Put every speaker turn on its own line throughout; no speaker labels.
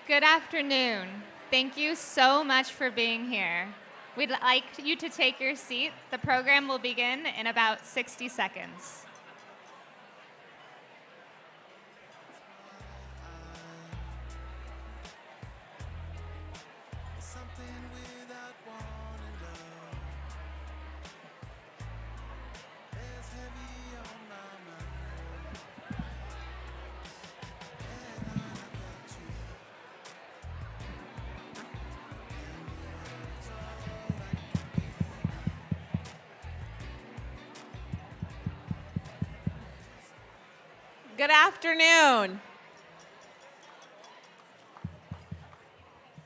Good afternoon. Thank you so much for being here. We'd like you to take your seat. The program will begin in about 60 seconds.
Good afternoon.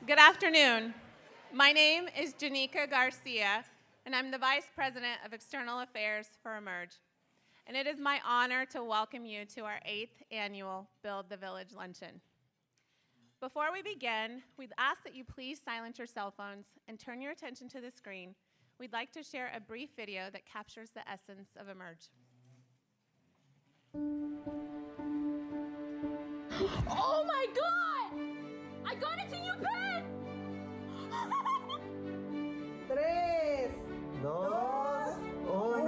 Good afternoon. My name is Janika Garcia, and I'm the Vice President of External Affairs for Emerge. And it is my honor to welcome you to our 8th annual Build the Village Luncheon. Before we begin, we'd ask that you please silence your cell phones and turn your attention to the screen. We'd like to share a brief video that captures the essence of Emerge.
Oh my God! I got it to you, pen!
3, 2, 1.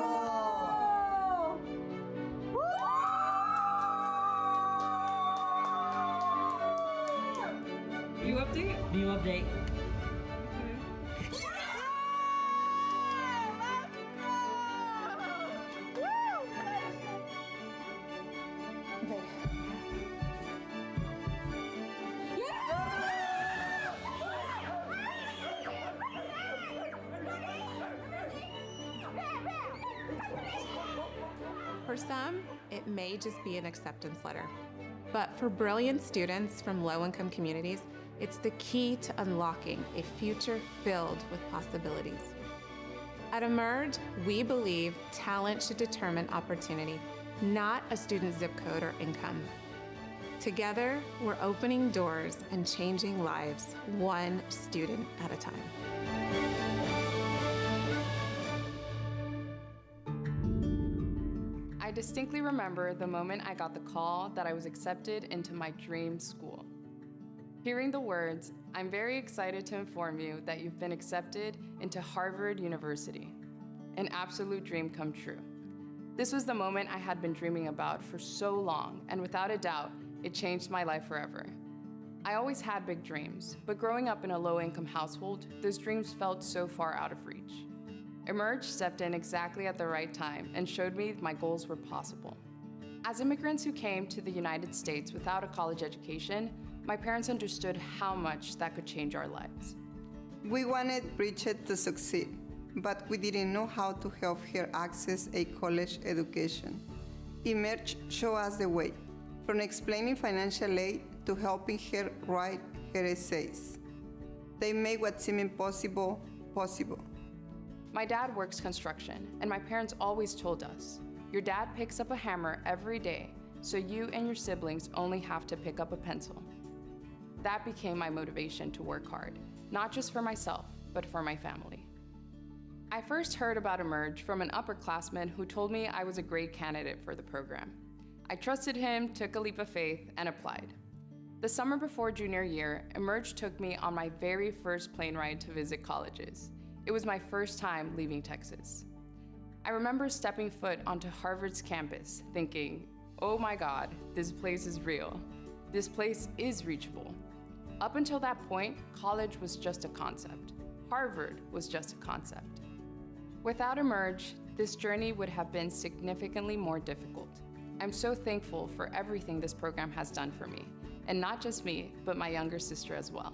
View update? View update.
For some, it may just be an acceptance letter. But for brilliant students from low-income communities, it's the key to unlocking a future filled with possibilities. At Emerge, we believe talent should determine opportunity, not a student's zip code or income. Together, we're opening doors and changing lives, one student at a time.
I distinctly remember the moment I got the call that I was accepted into my dream school. Hearing the words, "I'm very excited to inform you that you've been accepted into Harvard University," an absolute dream come true. This was the moment I had been dreaming about for so long, and without a doubt, it changed my life forever. I always had big dreams, but growing up in a low-income household, those dreams felt so far out of reach. Emerge stepped in exactly at the right time and showed me my goals were possible. As immigrants who came to the United States without a college education, my parents understood how much that could change our lives.
We wanted Bridget to succeed, but we didn't know how to help her access a college education. Emerge showed us the way, from explaining financial aid to helping her write her essays. They made what seemed impossible possible.
My dad works construction, and my parents always told us, "Your dad picks up a hammer every day, so you and your siblings only have to pick up a pencil." That became my motivation to work hard, not just for myself, but for my family. I first heard about Emerge from an upperclassman who told me I was a great candidate for the program. I trusted him, took a leap of faith, and applied. The summer before junior year, Emerge took me on my very first plane ride to visit colleges. It was my first time leaving Texas. I remember stepping foot onto Harvard's campus, thinking, "Oh my God, this place is real. This place is reachable." Up until that point, college was just a concept. Harvard was just a concept. Without Emerge, this journey would have been significantly more difficult. I'm so thankful for everything this program has done for me, and not just me, but my younger sister as well.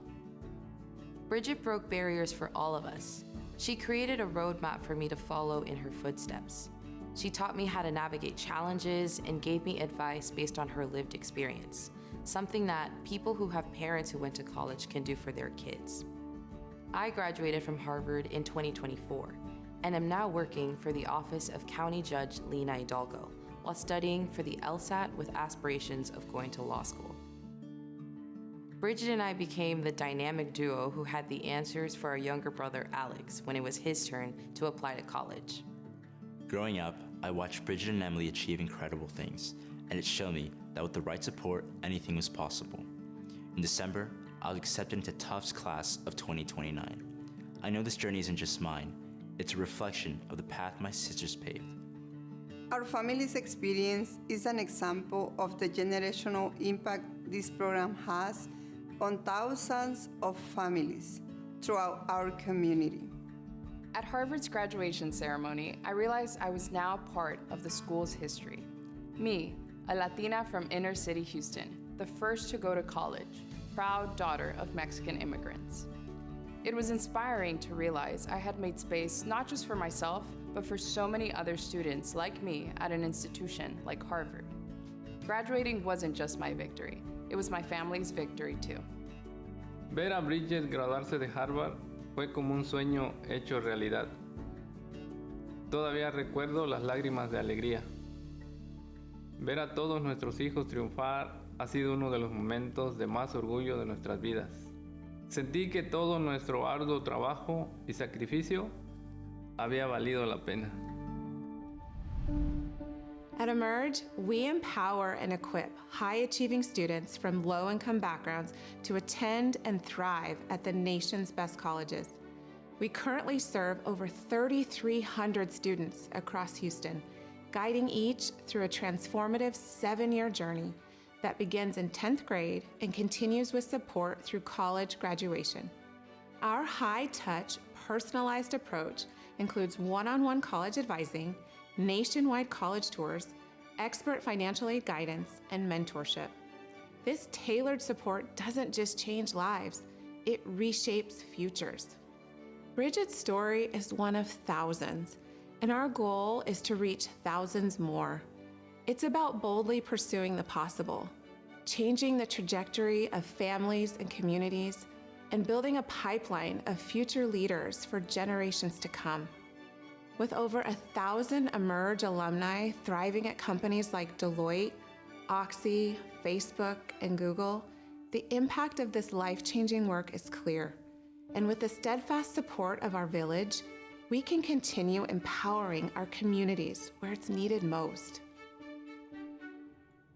Bridget broke barriers for all of us. She created a roadmap for me to follow in her footsteps. She taught me how to navigate challenges and gave me advice based on her lived experience, something that people who have parents who went to college can do for their kids. I graduated from Harvard in 2024 and am now working for the Office of County Judge Lena Hidalgo while studying for the LSAT with aspirations of going to law school. Bridget and I became the dynamic duo who had the answers for our younger brother Alex when it was his turn to apply to college.
Growing up, I watched Bridget and Emily achieve incredible things, and it showed me that with the right support, anything was possible. In December, I was accepted into Tufts class of 2029. I know this journey isn't just mine, it's a reflection of the path my sisters paved.
Our family's experience is an example of the generational impact this program has on thousands of families throughout our community.
At Harvard's graduation ceremony, I realized I was now part of the school's history. Me, a Latina from inner city Houston, the first to go to college, proud daughter of Mexican immigrants. It was inspiring to realize I had made space not just for myself, but for so many other students like me at an institution like Harvard. Graduating wasn't just my victory, it was my family's victory too.
Ver a Bridget graduarse de Harvard fue como un sueño hecho realidad. Todavía recuerdo las lágrimas de alegría. Ver a todos nuestros hijos triunfar ha sido uno de los momentos de más orgullo de nuestras vidas. Sentí que todo nuestro arduo trabajo y sacrificio había valido la pena.
At Emerge, we empower and equip high-achieving students from low-income backgrounds to attend and thrive at the nation's best colleges. We currently serve over 3,300 students across Houston, guiding each through a transformative 7-year journey that begins in 10th grade and continues with support through college graduation. Our high-touch, personalized approach includes one-on-one college advising, nationwide college tours, expert financial aid guidance, and mentorship. This tailored support doesn't just change lives, it reshapes futures. Bridget's story is one of thousands, and our goal is to reach thousands more. It's about boldly pursuing the possible, changing the trajectory of families and communities, and building a pipeline of future leaders for generations to come. With over 1,000 Emerge alumni thriving at companies like Deloitte, Oxy, Facebook, and Google, the impact of this life-changing work is clear. And with the steadfast support of our village, we can continue empowering our communities where it's needed most.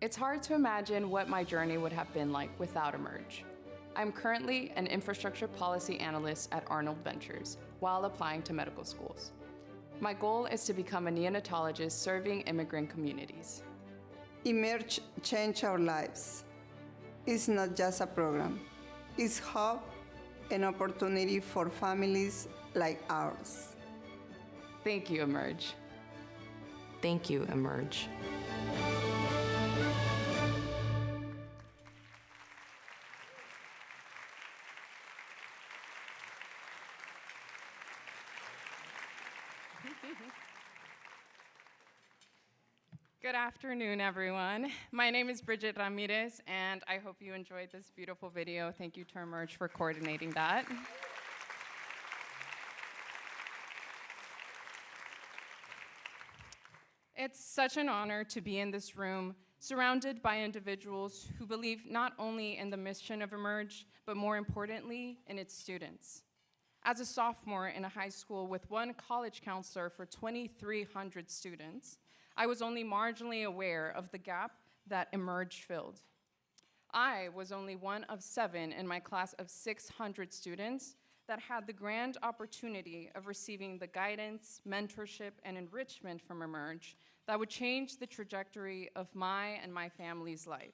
It's hard to imagine what my journey would have been like without Emerge. I'm currently an infrastructure policy analyst at Arnold Ventures while applying to medical schools. My goal is to become a neonatologist serving immigrant communities.
Emerge changed our lives. It's not just a program, it's hope and opportunity for families like ours.
Thank you, Emerge.
Thank you, Emerge.
Good afternoon, everyone. My name is Bridget Ramirez, and I hope you enjoyed this beautiful video. Thank you to Emerge for coordinating that. It's such an honor to be in this room, surrounded by individuals who believe not only in the mission of Emerge, but more importantly, in its students. As a sophomore in a high school with one college counselor for 2,300 students, I was only marginally aware of the gap that Emerge filled. I was only one of 7 in my class of 600 students that had the grand opportunity of receiving the guidance, mentorship, and enrichment from Emerge that would change the trajectory of my and my family's life.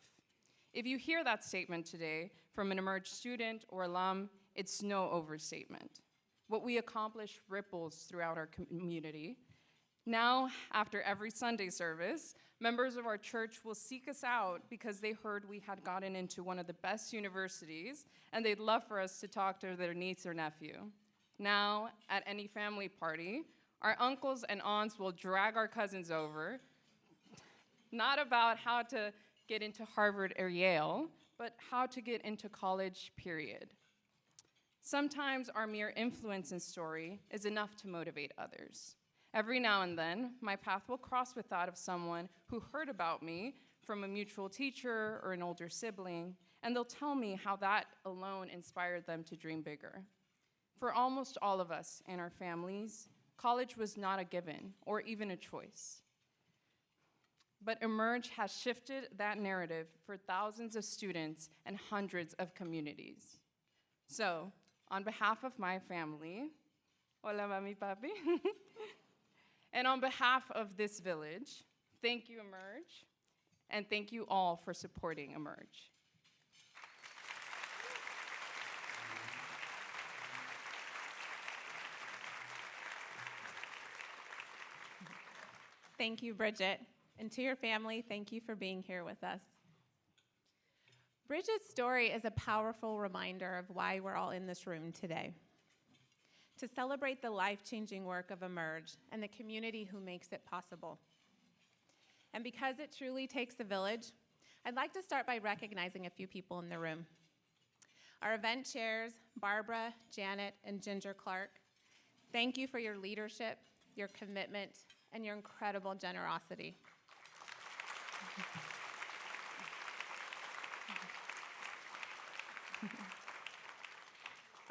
If you hear that statement today from an Emerge student or alum, it's no overstatement. What we accomplish ripples throughout our community. Now, after every Sunday service, members of our church will seek us out because they heard we had gotten into one of the best universities, and they'd love for us to talk to their niece or nephew. Now, at any family party, our uncles and aunts will drag our cousins over, not about how to get into Harvard or Yale, but how to get into college, period. Sometimes our mere influence and story is enough to motivate others. Every now and then, my path will cross with that of someone who heard about me from a mutual teacher or an older sibling, and they'll tell me how that alone inspired them to dream bigger. For almost all of us and our families, college was not a given or even a choice. But Emerge has shifted that narrative for thousands of students and hundreds of communities. So, on behalf of my family, hola mami papi, and on behalf of this village, thank you, Emerge, and thank you all for supporting Emerge.
Thank you, Bridget. And to your family, thank you for being here with us. Bridget's story is a powerful reminder of why we're all in this room today. To celebrate the life-changing work of Emerge and the community who makes it possible. And because it truly takes a village, I'd like to start by recognizing a few people in the room. Our event chairs, Barbara, Janet, and Ginger Clark, thank you for your leadership, your commitment, and your incredible generosity.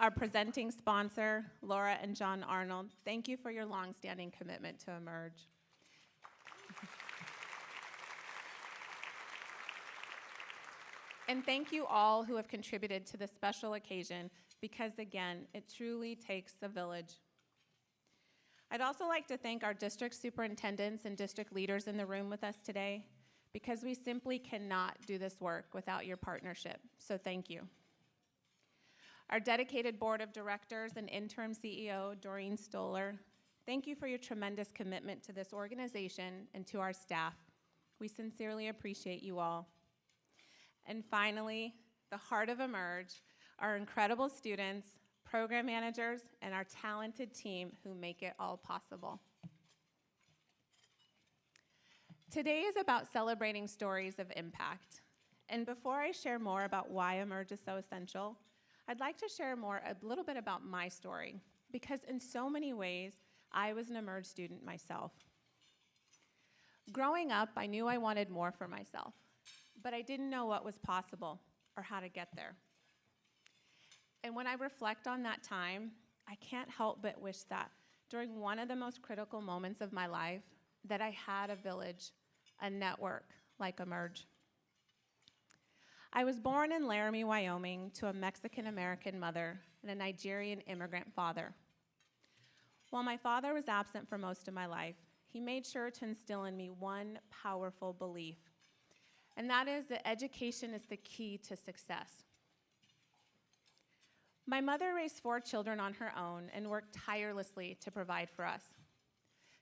Our presenting sponsor, Laura and John Arnold, thank you for your longstanding commitment to Emerge. And thank you all who have contributed to this special occasion, because again, it truly takes a village. I'd also like to thank our district superintendents and district leaders in the room with us today, because we simply cannot do this work without your partnership, so thank you. Our dedicated board of directors and interim CEO, Doreen Stoller, thank you for your tremendous commitment to this organization and to our staff. We sincerely appreciate you all. And finally, the heart of Emerge, our incredible students, program managers, and our talented team who make it all possible. Today is about celebrating stories of impact. And before I share more about why Emerge is so essential, I'd like to share a little bit about my story, because in so many ways, I was an Emerge student myself. Growing up, I knew I wanted more for myself, but I didn't know what was possible or how to get there. And when I reflect on that time, I can't help but wish that during one of the most critical moments of my life, that I had a village, a network like Emerge. I was born in Laramie, Wyoming, to a Mexican-American mother and a Nigerian immigrant father. While my father was absent for most of my life, he made sure to instill in me one powerful belief, and that is that education is the key to success. My mother raised 4 children on her own and worked tirelessly to provide for us.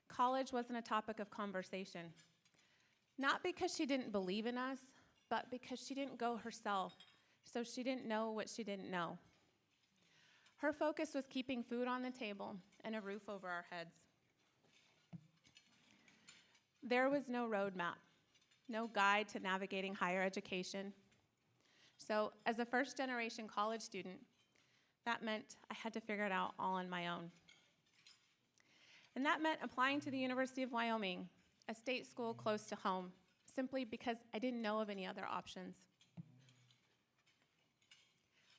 College wasn't a topic of conversation, not because she didn't believe in us, but because she didn't go herself, so she didn't know what she didn't know. Her focus was keeping food on the table and a roof over our heads. There was no roadmap, no guide to navigating higher education. So as a first-generation college student, that meant I had to figure it out all on my own. And that meant applying to the University of Wyoming, a state school close to home, simply because I didn't know of any other options.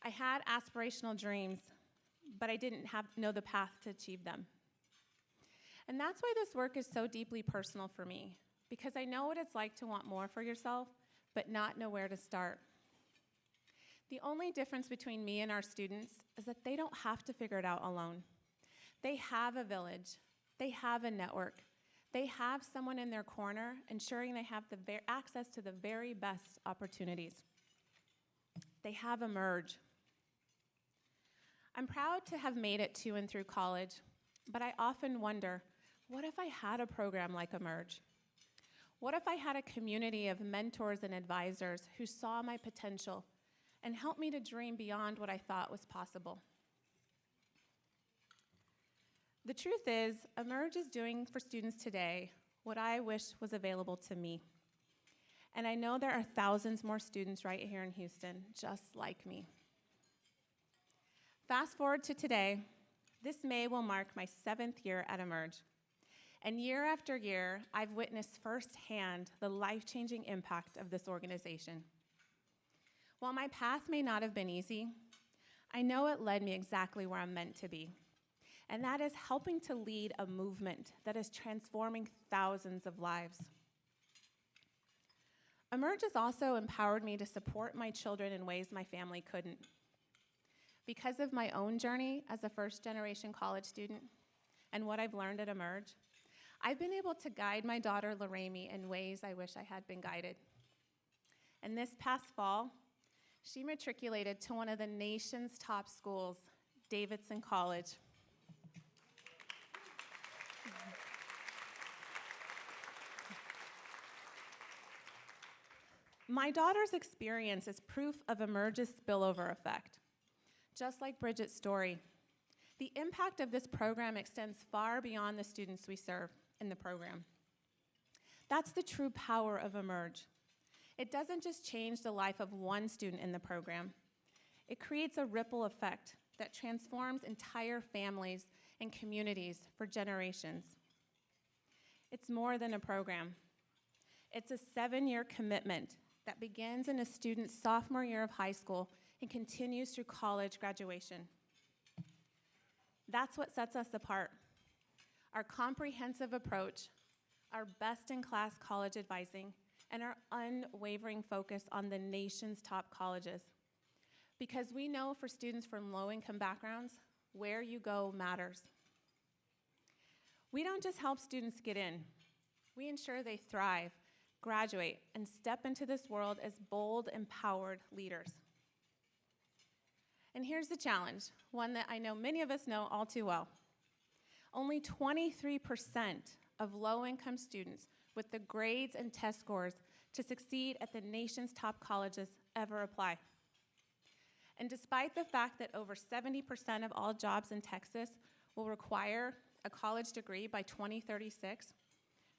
I had aspirational dreams, but I didn't know the path to achieve them. And that's why this work is so deeply personal for me, because I know what it's like to want more for yourself, but not know where to start. The only difference between me and our students is that they don't have to figure it out alone. They have a village, they have a network, they have someone in their corner ensuring they have access to the very best opportunities. They have Emerge. I'm proud to have made it to and through college, but I often wonder, what if I had a program like Emerge? What if I had a community of mentors and advisors who saw my potential and helped me to dream beyond what I thought was possible? The truth is, Emerge is doing for students today what I wish was available to me. And I know there are thousands more students right here in Houston just like me. Fast forward to today, this May will mark my 7th year at Emerge. And year after year, I've witnessed firsthand the life-changing impact of this organization. While my path may not have been easy, I know it led me exactly where I'm meant to be. And that is helping to lead a movement that is transforming thousands of lives. Emerge has also empowered me to support my children in ways my family couldn't. Because of my own journey as a first-generation college student and what I've learned at Emerge, I've been able to guide my daughter, Lorraine, in ways I wish I had been guided. And this past fall, she matriculated to one of the nation's top schools, Davidson College. My daughter's experience is proof of Emerge's spillover effect. Just like Bridget's story, the impact of this program extends far beyond the students we serve in the program. That's the true power of Emerge. It doesn't just change the life of one student in the program. It creates a ripple effect that transforms entire families and communities for generations. It's more than a program. It's a 7-year commitment that begins in a student's sophomore year of high school and continues through college graduation. That's what sets us apart. Our comprehensive approach, our best-in-class college advising, and our unwavering focus on the nation's top colleges. Because we know for students from low-income backgrounds, where you go matters. We don't just help students get in. We ensure they thrive, graduate, and step into this world as bold, empowered leaders. And here's the challenge, one that I know many of us know all too well. Only 23% of low-income students with the grades and test scores to succeed at the nation's top colleges ever apply. And despite the fact that over 70% of all jobs in Texas will require a college degree by 2036,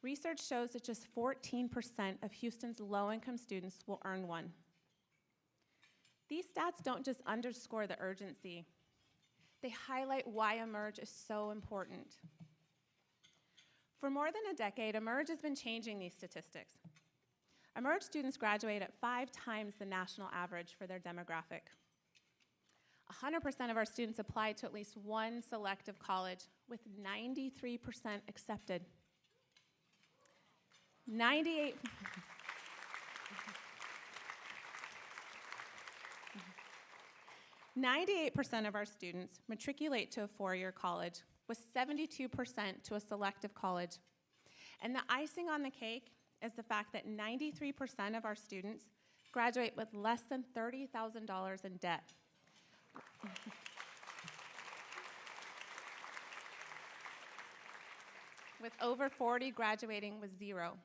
research shows that just 14% of Houston's low-income students will earn one. These stats don't just underscore the urgency, they highlight why Emerge is so important. For more than a decade, Emerge has been changing these statistics. Emerge students graduate at 5 times the national average for their demographic. 100% of our students apply to at least one selective college, with 93% accepted. 98% of our students matriculate to a 4-year college, with 72% to a selective college. And the icing on the cake is the fact that 93% of our students graduate with less than $30,000 in debt. With over 40 graduating with 0.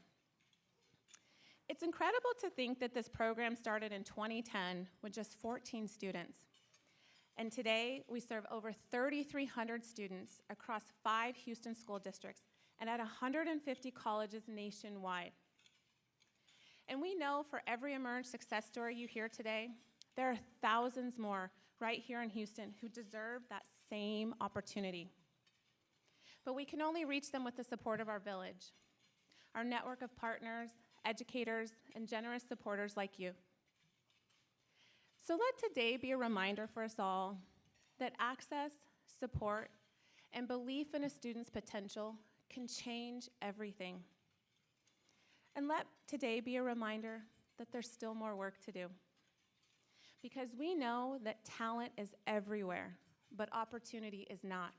It's incredible to think that this program started in 2010 with just 14 students. And today, we serve over 3,300 students across 5 Houston school districts and at 150 colleges nationwide. And we know for every Emerge success story you hear today, there are thousands more right here in Houston who deserve that same opportunity. But we can only reach them with the support of our village, our network of partners, educators, and generous supporters like you. So let today be a reminder for us all that access, support, and belief in a student's potential can change everything. And let today be a reminder that there's still more work to do. Because we know that talent is everywhere, but opportunity is not.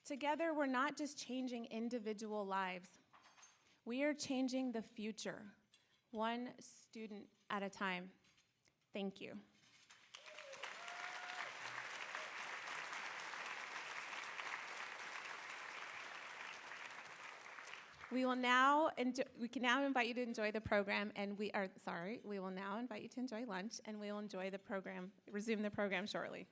Together, we're not just changing individual lives. We are changing the future, one student at a time. Thank you. We will now invite you to enjoy the program, and we will now invite you to enjoy lunch, and we will resume the program shortly.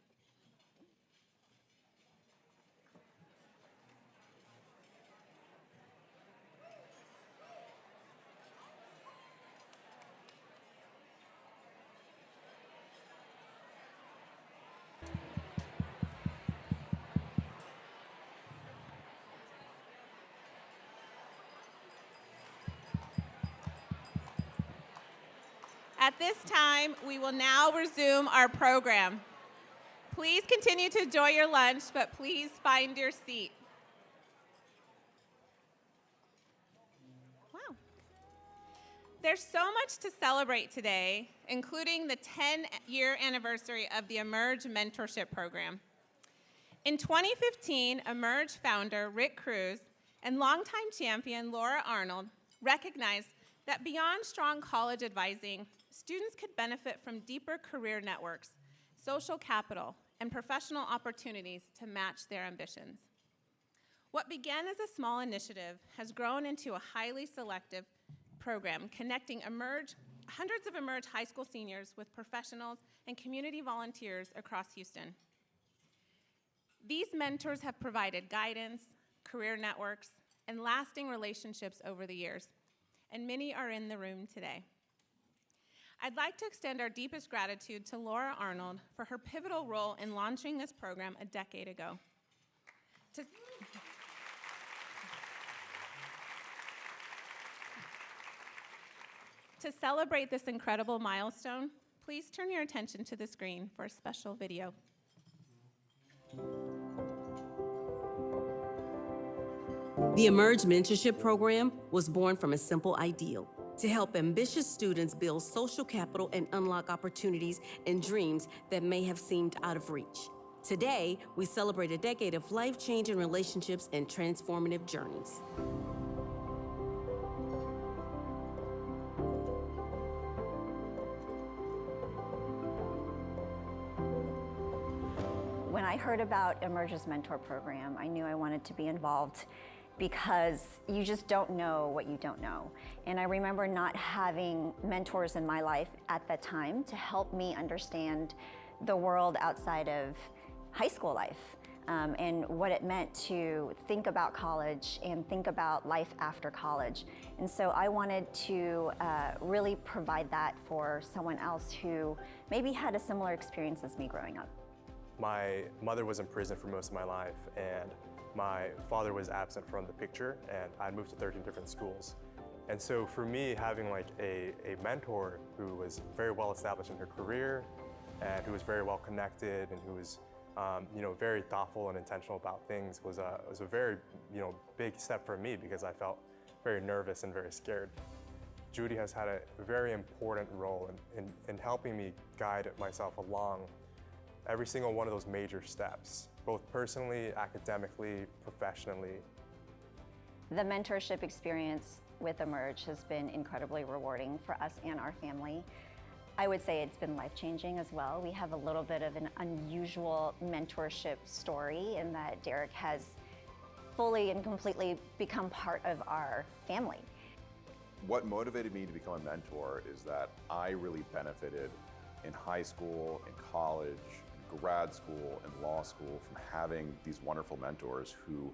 At this time, we will now resume our program. Please continue to enjoy your lunch, but please find your seat. Wow. There's so much to celebrate today, including the 10-year anniversary of the Emerge Mentorship Program. In 2015, Emerge founder Rick Cruz and longtime champion Laura Arnold recognized that beyond strong college advising, students could benefit from deeper career networks, social capital, and professional opportunities to match their ambitions. What began as a small initiative has grown into a highly selective program connecting hundreds of Emerge high school seniors with professionals and community volunteers across Houston. These mentors have provided guidance, career networks, and lasting relationships over the years, and many are in the room today. I'd like to extend our deepest gratitude to Laura Arnold for her pivotal role in launching this program a decade ago. To celebrate this incredible milestone, please turn your attention to the screen for a special video.
The Emerge Mentorship Program was born from a simple ideal: to help ambitious students build social capital and unlock opportunities and dreams that may have seemed out of reach. Today, we celebrate a decade of life-changing relationships and transformative journeys.
When I heard about Emerge's mentor program, I knew I wanted to be involved because you just don't know what you don't know. And I remember not having mentors in my life at that time to help me understand the world outside of high school life and what it meant to think about college and think about life after college. And so I wanted to really provide that for someone else who maybe had a similar experience as me growing up.
My mother was in prison for most of my life, and my father was absent from the picture, and I'd moved to 13 different schools. And so for me, having like a mentor who was very well established in her career and who was very well connected and who was very thoughtful and intentional about things was a very big step for me, because I felt very nervous and very scared. Judy has had a very important role in helping me guide myself along every single one of those major steps, both personally, academically, professionally.
The mentorship experience with Emerge has been incredibly rewarding for us and our family. I would say it's been life-changing as well. We have a little bit of an unusual mentorship story in that Derek has fully and completely become part of our family.
What motivated me to become a mentor is that I really benefited in high school, in college, grad school and law school from having these wonderful mentors who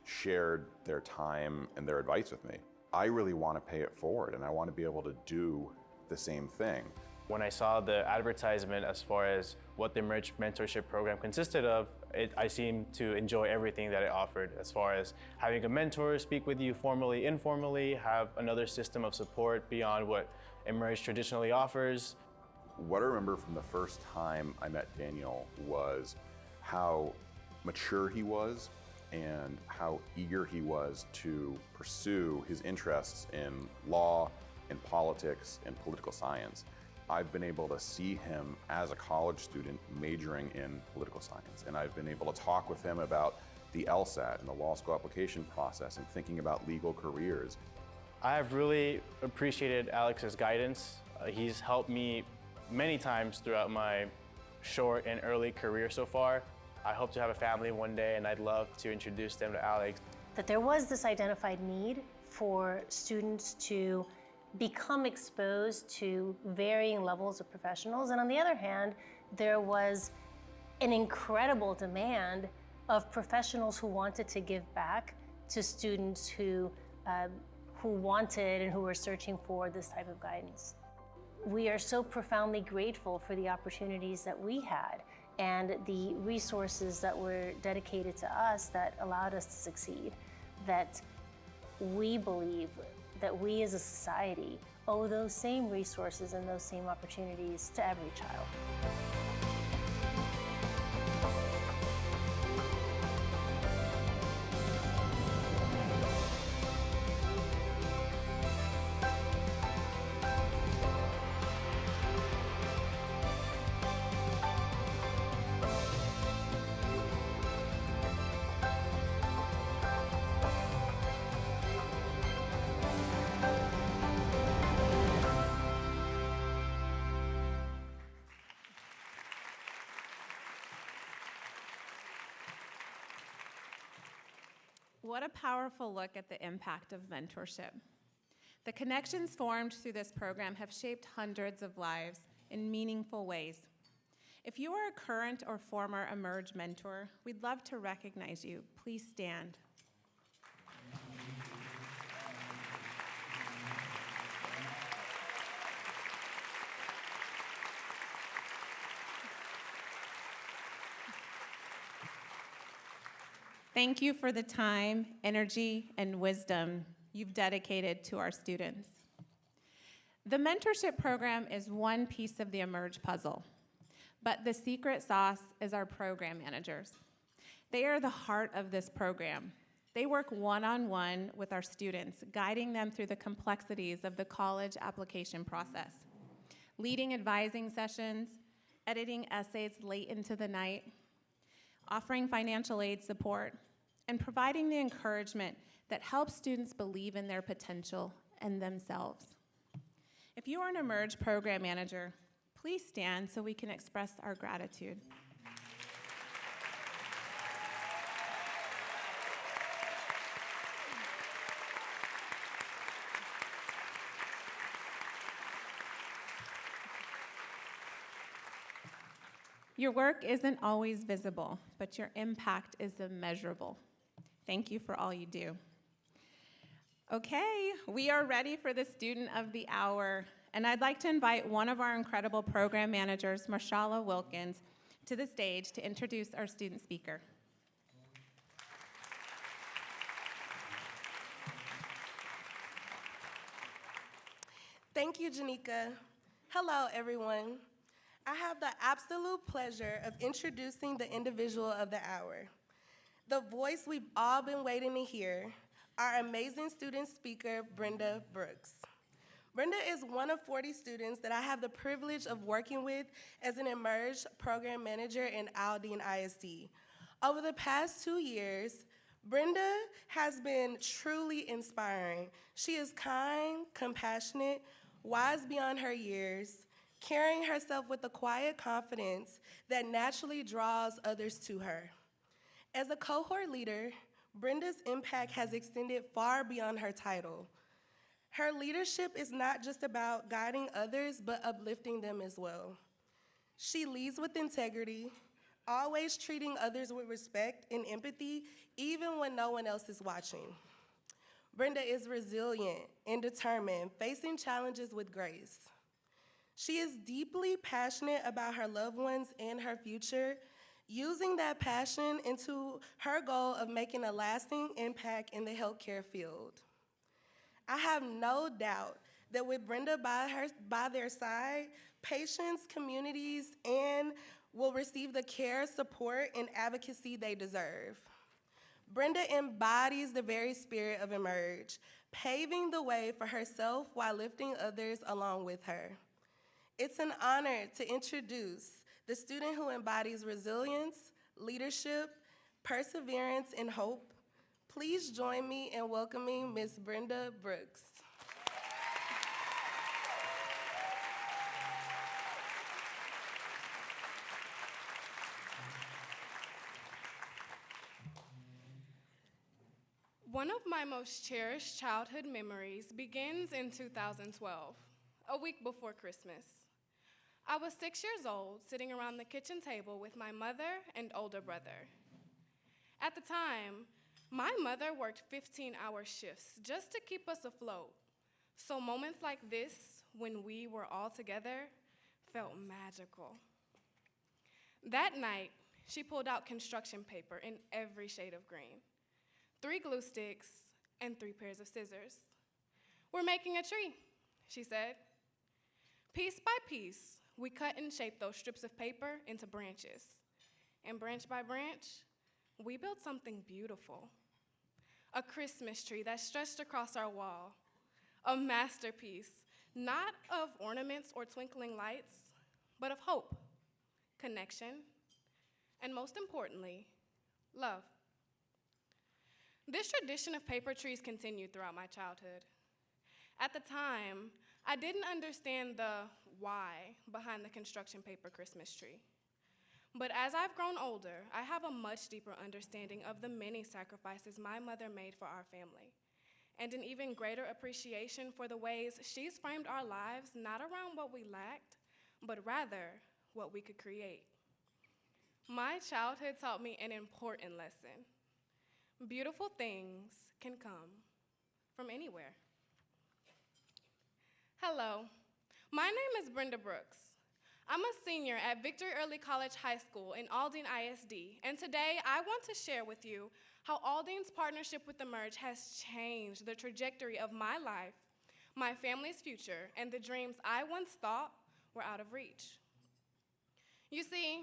shared their time and their advice with me. I really want to pay it forward, and I want to be able to do the same thing.
When I saw the advertisement as far as what the Emerge Mentorship Program consisted of, I seemed to enjoy everything that it offered, as far as having a mentor speak with you formally, informally, have another system of support beyond what Emerge traditionally offers.
What I remember from the first time I met Daniel was how mature he was and how eager he was to pursue his interests in law, in politics, and political science. I've been able to see him as a college student majoring in political science, and I've been able to talk with him about the LSAT and the law school application process and thinking about legal careers.
I have really appreciated Alex's guidance. He's helped me many times throughout my short and early career so far. I hope to have a family one day, and I'd love to introduce them to Alex.
That there was this identified need for students to become exposed to varying levels of professionals, and on the other hand, there was an incredible demand of professionals who wanted to give back to students who wanted and who were searching for this type of guidance. We are so profoundly grateful for the opportunities that we had and the resources that were dedicated to us that allowed us to succeed, that we believe that we as a society owe those same resources and those same opportunities to every child.
What a powerful look at the impact of mentorship. The connections formed through this program have shaped hundreds of lives in meaningful ways. If you are a current or former Emerge mentor, we'd love to recognize you. Please stand. Thank you for the time, energy, and wisdom you've dedicated to our students. The mentorship program is one piece of the Emerge puzzle, but the secret sauce is our program managers. They are the heart of this program. They work one-on-one with our students, guiding them through the complexities of the college application process, leading advising sessions, editing essays late into the night, offering financial aid support, and providing the encouragement that helps students believe in their potential and themselves. If you are an Emerge program manager, please stand so we can express our gratitude. Your work isn't always visible, but your impact is immeasurable. Thank you for all you do. Okay, we are ready for the Student of the Hour, and I'd like to invite one of our incredible program managers, Marshala Wilkins, to the stage to introduce our student speaker.
Thank you, Janika. Hello, everyone. I have the absolute pleasure of introducing the individual of the hour, the voice we've all been waiting to hear, our amazing student speaker, Brenda Brooks. Brenda is one of 40 students that I have the privilege of working with as an Emerge program manager in Aldine ISD. Over the past 2 years, Brenda has been truly inspiring. She is kind, compassionate, wise beyond her years, carrying herself with a quiet confidence that naturally draws others to her. As a cohort leader, Brenda's impact has extended far beyond her title. Her leadership is not just about guiding others, but uplifting them as well. She leads with integrity, always treating others with respect and empathy, even when no one else is watching. Brenda is resilient and determined, facing challenges with grace. She is deeply passionate about her loved ones and her future, using that passion into her goal of making a lasting impact in the healthcare field. I have no doubt that with Brenda by their side, patients, communities, and will receive the care, support, and advocacy they deserve. Brenda embodies the very spirit of Emerge, paving the way for herself while lifting others along with her. It's an honor to introduce the student who embodies resilience, leadership, perseverance, and hope. Please join me in welcoming Ms. Brenda Brooks.
One of my most cherished childhood memories begins in 2012, a week before Christmas. I was 6 years old, sitting around the kitchen table with my mother and older brother. At the time, my mother worked 15-hour shifts just to keep us afloat, so moments like this, when we were all together, felt magical. That night, she pulled out construction paper in every shade of green, 3 glue sticks, and 3 pairs of scissors. "We're making a tree," she said. Piece by piece, we cut and shaped those strips of paper into branches. And branch by branch, we built something beautiful. A Christmas tree that stretched across our wall. A masterpiece, not of ornaments or twinkling lights, but of hope, connection, and most importantly, love. This tradition of paper trees continued throughout my childhood. At the time, I didn't understand the why behind the construction paper Christmas tree. But as I've grown older, I have a much deeper understanding of the many sacrifices my mother made for our family, and an even greater appreciation for the ways she's framed our lives not around what we lacked, but rather what we could create. My childhood taught me an important lesson. Beautiful things can come from anywhere. Hello, my name is Brenda Brooks. I'm a senior at Victory Early College High School in Aldine ISD, and today I want to share with you how Aldine's partnership with Emerge has changed the trajectory of my life, my family's future, and the dreams I once thought were out of reach. You see,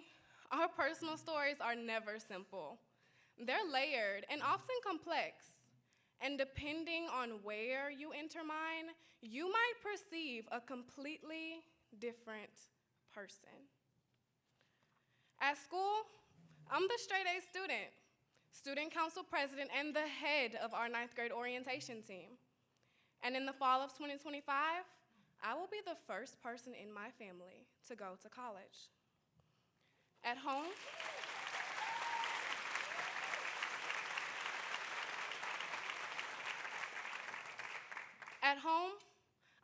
our personal stories are never simple. They're layered and often complex, and depending on where you enter mine, you might perceive a completely different person. At school, I'm the straight A student council president, and the head of our 9th grade orientation team. And in the fall of 2025, I will be the first person in my family to go to college. At home,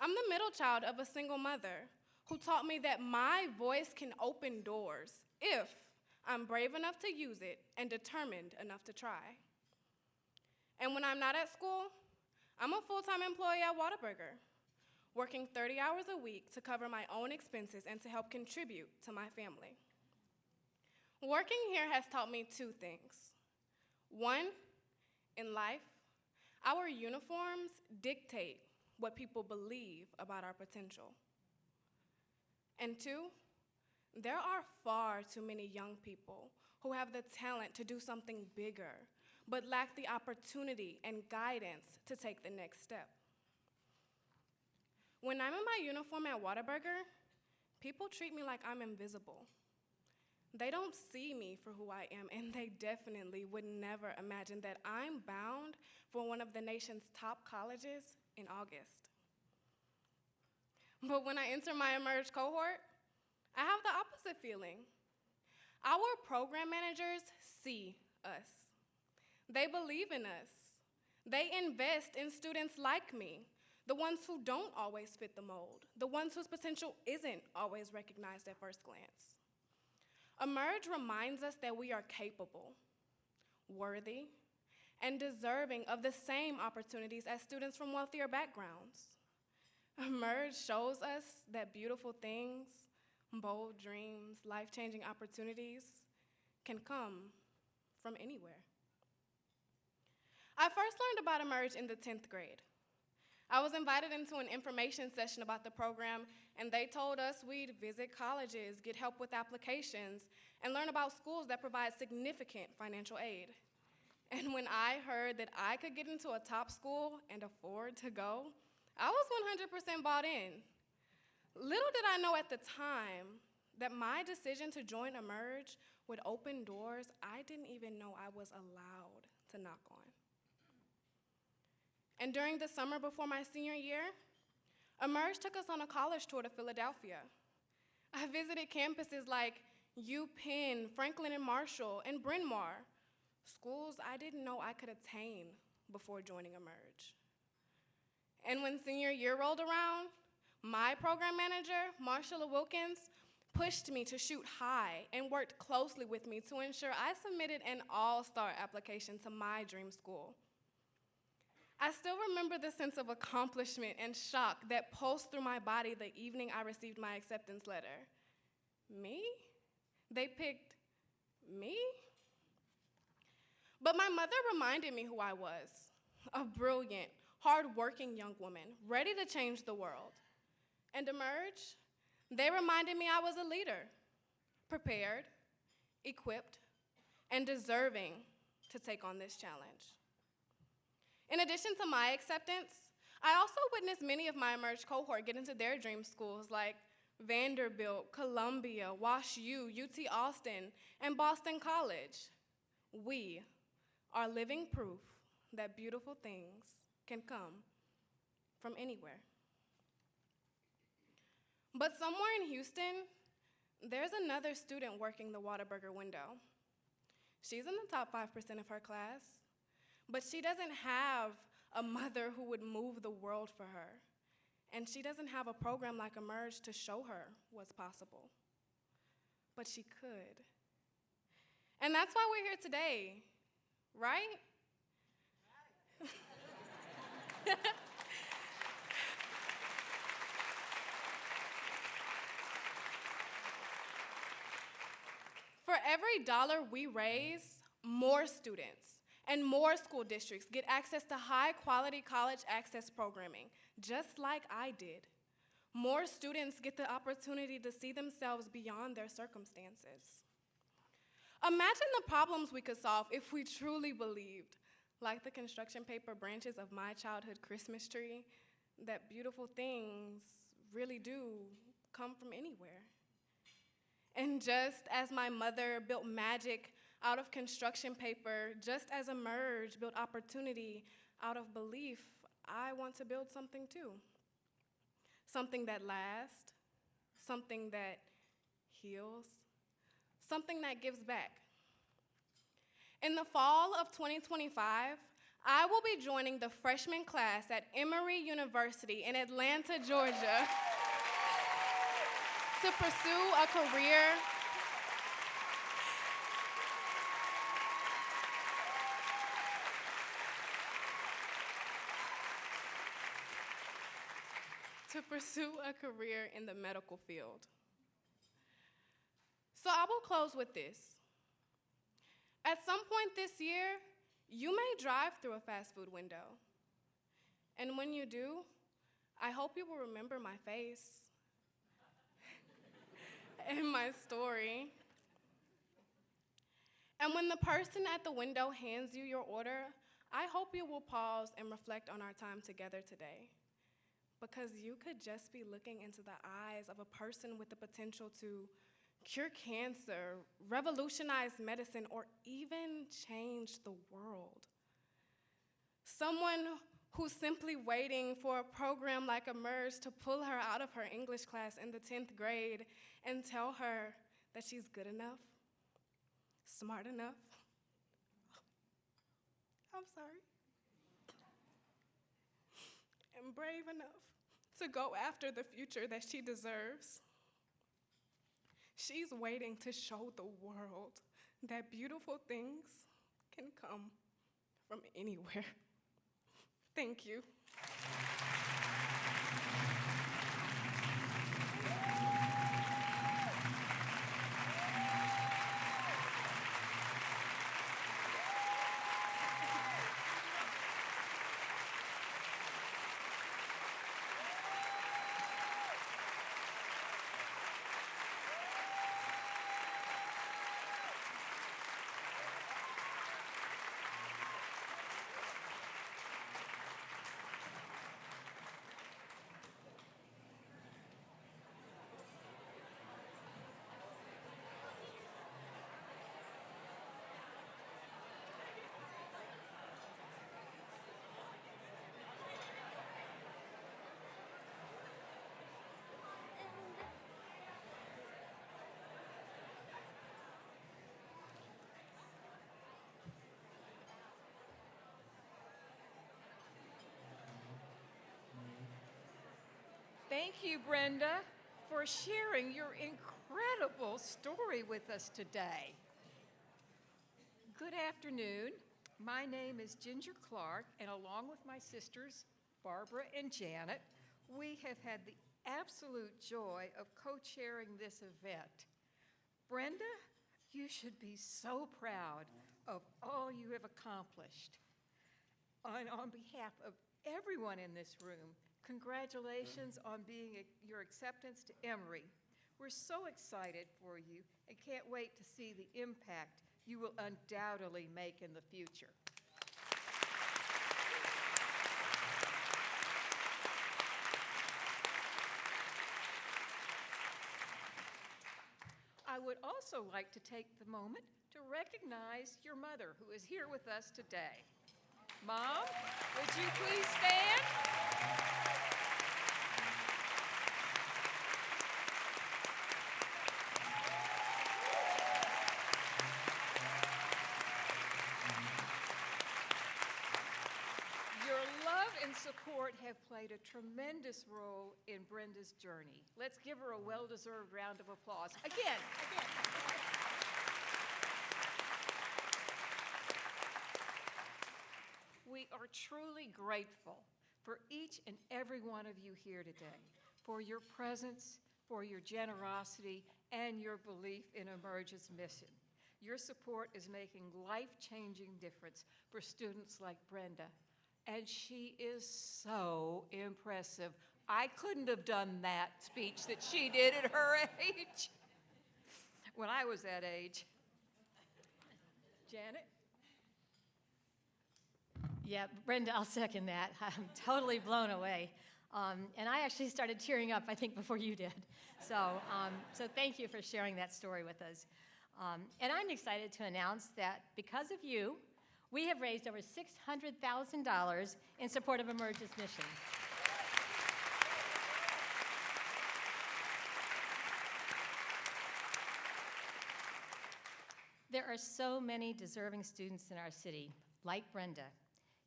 I'm the middle child of a single mother who taught me that my voice can open doors if I'm brave enough to use it and determined enough to try. And when I'm not at school, I'm a full-time employee at Whataburger, working 30 hours a week to cover my own expenses and to help contribute to my family. Working here has taught me two things. One, in life, our uniforms dictate what people believe about our potential. And two, there are far too many young people who have the talent to do something bigger, but lack the opportunity and guidance to take the next step. When I'm in my uniform at Whataburger, people treat me like I'm invisible. They don't see me for who I am, and they definitely would never imagine that I'm bound for one of the nation's top colleges in August. But when I enter my Emerge cohort, I have the opposite feeling. Our program managers see us. They believe in us. They invest in students like me, the ones who don't always fit the mold, the ones whose potential isn't always recognized at first glance. Emerge reminds us that we are capable, worthy, and deserving of the same opportunities as students from wealthier backgrounds. Emerge shows us that beautiful things, bold dreams, life-changing opportunities can come from anywhere. I first learned about Emerge in the 10th grade. I was invited into an information session about the program, and they told us we'd visit colleges, get help with applications, and learn about schools that provide significant financial aid. And when I heard that I could get into a top school and afford to go, I was 100% bought in. Little did I know at the time that my decision to join Emerge would open doors I didn't even know I was allowed to knock on. And during the summer before my senior year, Emerge took us on a college tour to Philadelphia. I visited campuses like UPenn, Franklin and Marshall, and Bryn Mawr, schools I didn't know I could attain before joining Emerge. And when senior year rolled around, my program manager, Marshalla Wilkins, pushed me to shoot high and worked closely with me to ensure I submitted an all-star application to my dream school. I still remember the sense of accomplishment and shock that pulsed through my body the evening I received my acceptance letter. Me? They picked me? But my mother reminded me who I was, a brilliant, hardworking young woman, ready to change the world. And Emerge, they reminded me I was a leader, prepared, equipped, and deserving to take on this challenge. In addition to my acceptance, I also witnessed many of my Emerge cohort get into their dream schools like Vanderbilt, Columbia, Wash U, UT Austin, and Boston College. We are living proof that beautiful things can come from anywhere. But somewhere in Houston, There's another student working the Whataburger window. She's in the top 5% of her class, but she doesn't have a mother who would move the world for her. And she doesn't have a program like Emerge to show her what's possible. But she could. And that's why we're here today, right? For every dollar we raise, more students and more school districts get access to high-quality college access programming, just like I did. More students get the opportunity to see themselves beyond their circumstances. Imagine the problems we could solve if we truly believed, like the construction paper branches of my childhood Christmas tree, that beautiful things really do come from anywhere. And just as my mother built magic out of construction paper, just as Emerge built opportunity out of belief, I want to build something too. Something that lasts, something that heals, something that gives back. In the fall of 2025, I will be joining the freshman class at Emory University in Atlanta, Georgia, to pursue a career in the medical field. So I will close with this. At some point this year, you may drive through a fast food window. And when you do, I hope you will remember my face and my story. And when the person at the window hands you your order, I hope you will pause and reflect on our time together today. Because you could just be looking into the eyes of a person with the potential to cure cancer, revolutionize medicine, or even change the world. Someone who's simply waiting for a program like Emerge to pull her out of her English class in the 10th grade and tell her that she's good enough, smart enough. I'm sorry. And brave enough to go after the future that she deserves. She's waiting to show the world that beautiful things can come from anywhere. Thank you.
Thank you, Brenda, for sharing your incredible story with us today. Good afternoon. My name is Ginger Clark, and along with my sisters, Barbara and Janet, we have had the absolute joy of co-chairing this event. Brenda, you should be so proud of all you have accomplished. On behalf of everyone in this room, congratulations on your acceptance to Emory. We're so excited for you and can't wait to see the impact you will undoubtedly make in the future. I would also like to take the moment to recognize your mother, who is here with us today. Mom, would you please stand? and support have played a tremendous role in Brenda's journey. Let's give her a well-deserved round of applause. Again. We are truly grateful for each and every one of you here today, for your presence, for your generosity, and your belief in Emerge's mission. Your support is making life-changing difference for students like Brenda, and she is so impressive. I couldn't have done that speech that she did at her age when I was that age. Janet?
Yeah, Brenda, I'll second that. I'm totally blown away. And I actually started tearing up, I think, before you did. So thank you for sharing that story with us. And I'm excited to announce that because of you, we have raised over $600,000 in support of Emerge's mission. There are so many deserving students in our city, like Brenda,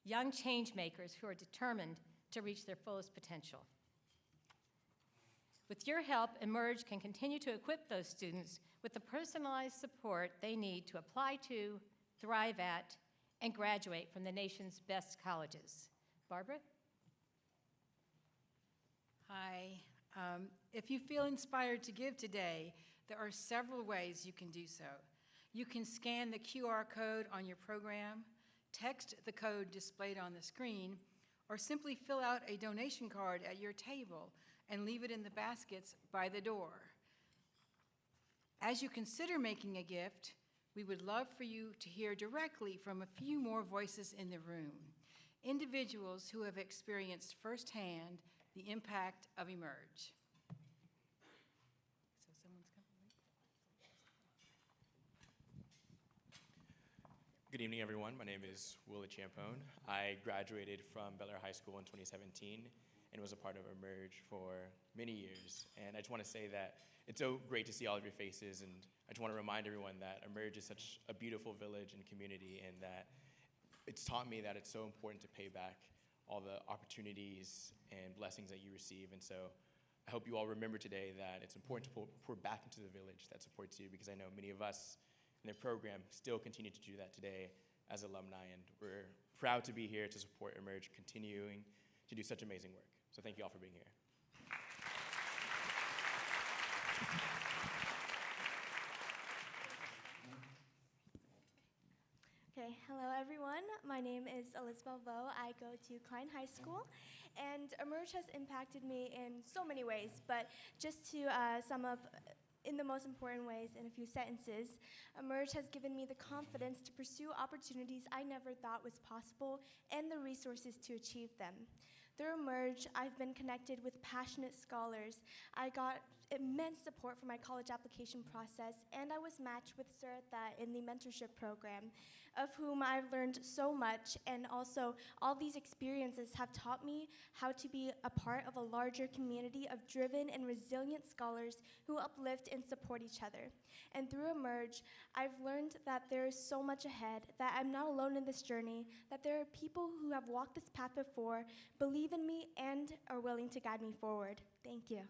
young change makers who are determined to reach their fullest potential. With your help, Emerge can continue to equip those students with the personalized support they need to apply to, thrive at, and graduate from the nation's best colleges. Barbara?
Hi. If you feel inspired to give today, there are several ways you can do so. You can scan the QR code on your program, text the code displayed on the screen, or simply fill out a donation card at your table and leave it in the baskets by the door. As you consider making a gift, we would love for you to hear directly from a few more voices in the room, individuals who have experienced firsthand the impact of Emerge. So someone's coming.
Good evening, everyone. My name is Willa Champone. I graduated from Bel Air High School in 2017 and was a part of Emerge for many years. And I just want to say that it's so great to see all of your faces, and I just want to remind everyone that Emerge is such a beautiful village and community, and that it's taught me that it's so important to pay back all the opportunities and blessings that you receive. And so I hope you all remember today that it's important to pour back into the village that supports you, because I know many of us in their program still continue to do that today as alumni, and we're proud to be here to support Emerge continuing to do such amazing work. So thank you all for being here.
Okay, hello everyone. My name is Elizabeth Vo. I go to Klein High School, and Emerge has impacted me in so many ways, but just to sum up in the most important ways in a few sentences, Emerge has given me the confidence to pursue opportunities I never thought was possible and the resources to achieve them. Through Emerge, I've been connected with passionate scholars. I got immense support for my college application process, and I was matched with Saratha in the mentorship program, of whom I've learned so much, and also all these experiences have taught me how to be a part of a larger community of driven and resilient scholars who uplift and support each other. And through Emerge, I've learned that there is so much ahead, that I'm not alone in this journey, that there are people who have walked this path before, believe in me, and are willing to guide me forward. Thank you.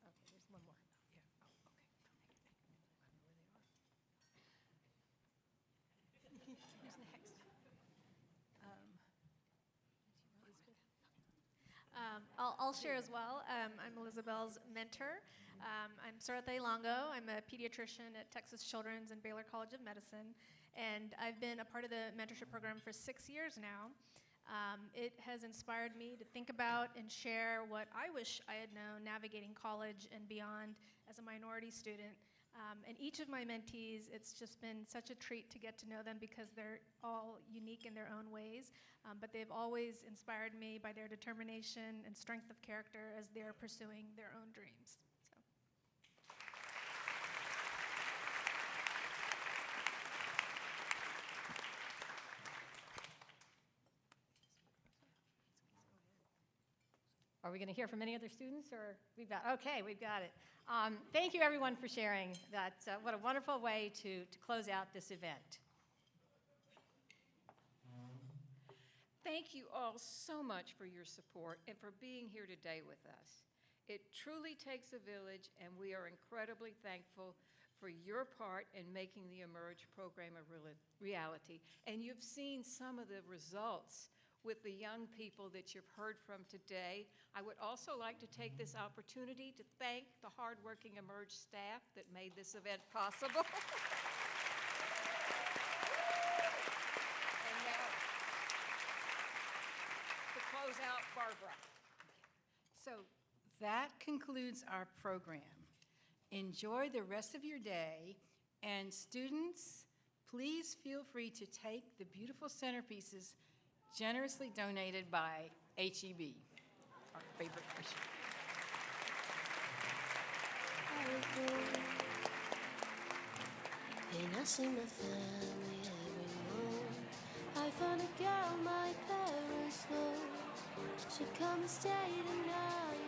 Okay, there's one more. Yeah. Oh, okay. Who's next?
I'll share as well. I'm Elizabelle's mentor. I'm Saratha Longo. I'm a pediatrician at Texas Children's and Baylor College of Medicine, and I've been a part of the mentorship program for 6 years now. It has inspired me to think about and share what I wish I had known navigating college and beyond as a minority student. And each of my mentees, it's just been such a treat to get to know them because they're all unique in their own ways, but they've always inspired me by their determination and strength of character as they're pursuing their own dreams. So.
Are we going to hear from any other students, or we've got it. Thank you, everyone, for sharing. What a wonderful way to close out this event.
Thank you all so much for your support and for being here today with us. It truly takes a village, and we are incredibly thankful for your part in making the Emerge program a reality. And you've seen some of the results with the young people that you've heard from today. I would also like to take this opportunity to thank the hardworking Emerge staff that made this event possible. And now, to close out, Barbara.
So that concludes our program. Enjoy the rest of your day, and students, please feel free to take the beautiful centerpieces generously donated by HEB, our favorite mission.
And I see my family every morning. I found a girl my parents know. She come and stay the night.